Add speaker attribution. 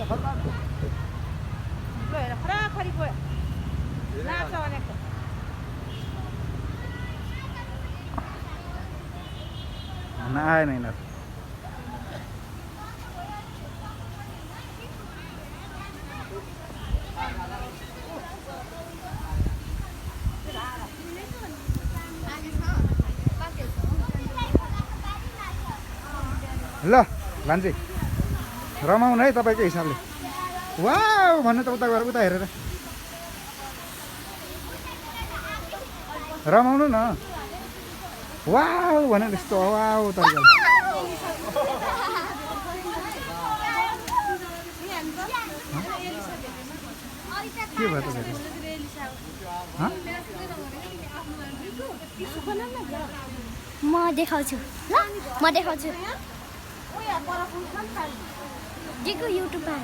Speaker 1: हेर खराखरी गयो नाच्छ भनेको
Speaker 2: आएन यिनीहरू ल लान्छे रमाउनु है तपाईँको हिसाबले वाउ भन्नु त उता गएर उता हेरेर रमाउनु न वाउ भने त्यस्तो वाउ तरिकाले के भयो तपाईँको
Speaker 3: म देखाउँछु ल म देखाउँछु दिगो युट्युबमा